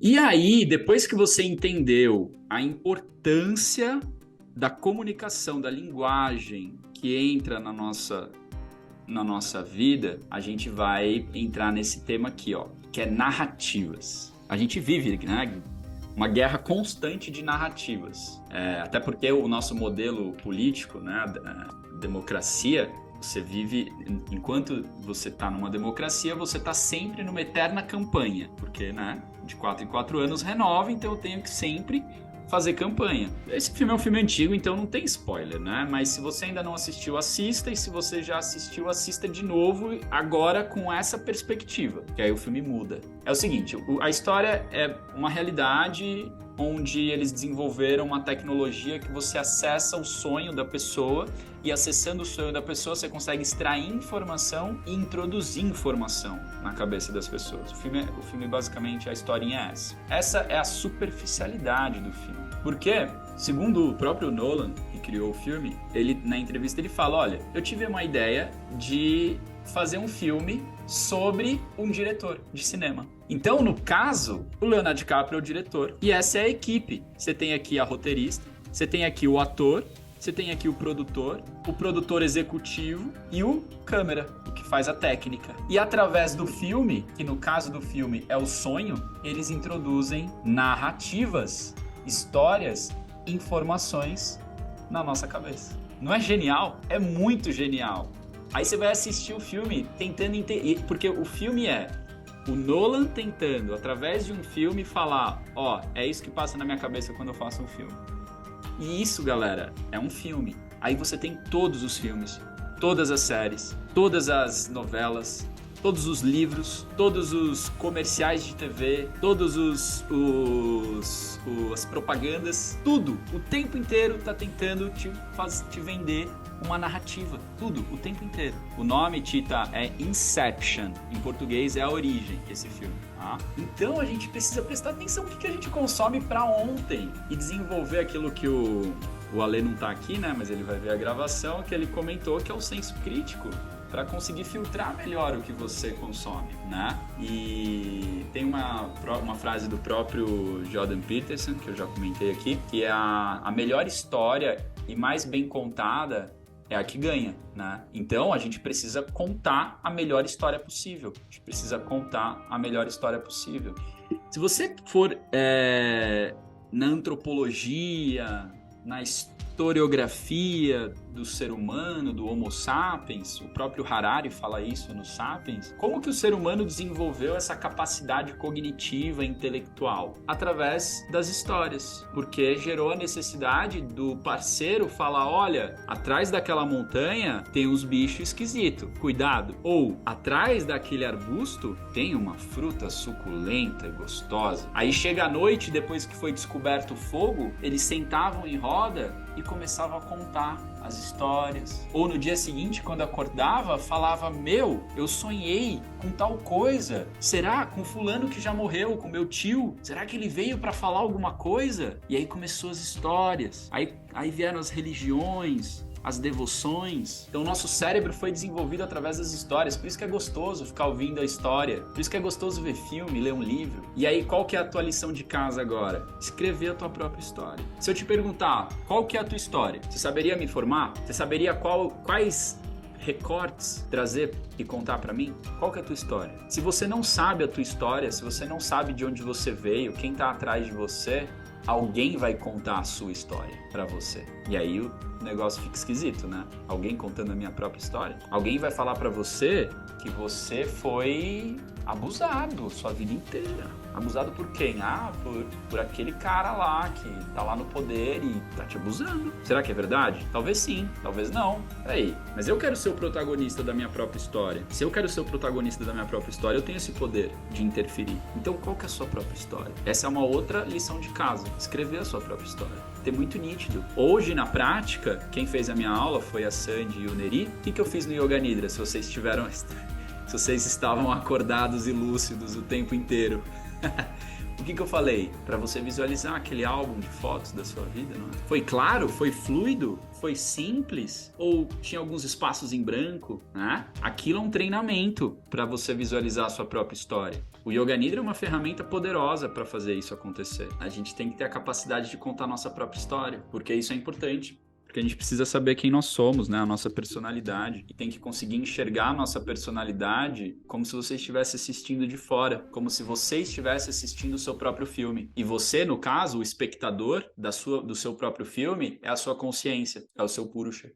E aí, depois que você entendeu a importância da comunicação, da linguagem que entra na nossa vida, a gente vai entrar nesse tema aqui, ó, que é narrativas. A gente vive, né, uma guerra constante de narrativas. Até porque o nosso modelo político, né, democracia, você vive, enquanto você está numa democracia, você está sempre numa eterna campanha, porque, né, de 4 em 4 anos renova, então eu tenho que sempre fazer campanha. Esse filme é um filme antigo, então não tem spoiler, né? Mas se você ainda não assistiu, assista, e se você já assistiu, assista de novo, agora com essa perspectiva, que aí o filme muda. É o seguinte, a história é uma realidade onde eles desenvolveram uma tecnologia que você acessa o sonho da pessoa, e acessando o sonho da pessoa você consegue extrair informação e introduzir informação na cabeça das pessoas. O filme basicamente, a historinha é essa. Essa é a superficialidade do filme. Porque, segundo o próprio Nolan, que criou o filme, na entrevista ele fala, olha, eu tive uma ideia de fazer um filme sobre um diretor de cinema. Então, no caso, o Leonardo DiCaprio é o diretor e essa é a equipe. Você tem aqui a roteirista, você tem aqui o ator, você tem aqui o produtor executivo e o câmera, o que faz a técnica. E através do filme, que no caso do filme é o sonho, eles introduzem narrativas, histórias, informações na nossa cabeça. Não é genial? É muito genial. Aí você vai assistir o filme tentando entender, porque o filme é o Nolan tentando, através de um filme, falar, ó, é isso que passa na minha cabeça quando eu faço um filme. E isso, galera, é um filme. Aí você tem todos os filmes, todas as séries, todas as novelas, todos os livros, todos os comerciais de TV, todos as propagandas, tudo, o tempo inteiro tá tentando te vender uma narrativa, tudo, o tempo inteiro. O nome, Tita, é Inception, em português é a origem, esse filme. Tá? Então a gente precisa prestar atenção no que a gente consome para ontem e desenvolver aquilo que o Ale não tá aqui, né, mas ele vai ver a gravação, que ele comentou, que é o senso crítico, para conseguir filtrar melhor o que você consome, né? E tem uma frase do próprio Jordan Peterson, que eu já comentei aqui, que é a melhor história e mais bem contada é a que ganha, né? Então a gente precisa contar a melhor história possível. A gente precisa contar a melhor história possível. Se você for na antropologia, na historiografia do ser humano, do Homo sapiens, o próprio Harari fala isso no Sapiens, como que o ser humano desenvolveu essa capacidade cognitiva e intelectual? Através das histórias, porque gerou a necessidade do parceiro falar, olha, atrás daquela montanha tem uns bichos esquisitos, cuidado. Ou, atrás daquele arbusto tem uma fruta suculenta e gostosa. Aí chega a noite, depois que foi descoberto o fogo, eles sentavam em roda e começavam a contar as histórias. Ou no dia seguinte, quando acordava, falava, meu, eu sonhei com tal coisa. Será? Com fulano que já morreu, com meu tio. Será que ele veio para falar alguma coisa? E aí começou as histórias. Aí vieram as religiões, as devoções. Então o nosso cérebro foi desenvolvido através das histórias. Por isso que é gostoso ficar ouvindo a história. Por isso que é gostoso ver filme, ler um livro. E aí qual que é a tua lição de casa agora? Escrever a tua própria história. Se eu te perguntar, qual que é a tua história? Você saberia me informar? Você saberia quais recortes trazer e contar pra mim? Qual que é a tua história? Se você não sabe a tua história, se você não sabe de onde você veio, quem tá atrás de você, alguém vai contar a sua história pra você. E aí o negócio fica esquisito, né? Alguém contando a minha própria história. Alguém vai falar pra você que você foi abusado sua vida inteira. Abusado por quem? Por aquele cara lá que tá lá no poder e tá te abusando. Será que é verdade? Talvez sim, talvez não. Peraí, mas eu quero ser o protagonista da minha própria história. Se eu quero ser o protagonista da minha própria história, eu tenho esse poder de interferir. Então qual que é a sua própria história? Essa é uma outra lição de casa. Escrever a sua própria história. Ter muito nítido. Hoje, na prática, quem fez a minha aula foi a Sandy e o Neri. O que eu fiz no Yoga Nidra? Se vocês estavam acordados e lúcidos o tempo inteiro. O que eu falei? Para você visualizar aquele álbum de fotos da sua vida, não é? Foi claro? Foi fluido? Foi simples? Ou tinha alguns espaços em branco, né? Aquilo é um treinamento para você visualizar a sua própria história. O Yoga Nidra é uma ferramenta poderosa para fazer isso acontecer. A gente tem que ter a capacidade de contar a nossa própria história, porque isso é importante. Porque a gente precisa saber quem nós somos, né? A nossa personalidade. E tem que conseguir enxergar a nossa personalidade como se você estivesse assistindo de fora. Como se você estivesse assistindo o seu próprio filme. E você, no caso, o espectador do seu próprio filme, é a sua consciência. É o seu Purusha.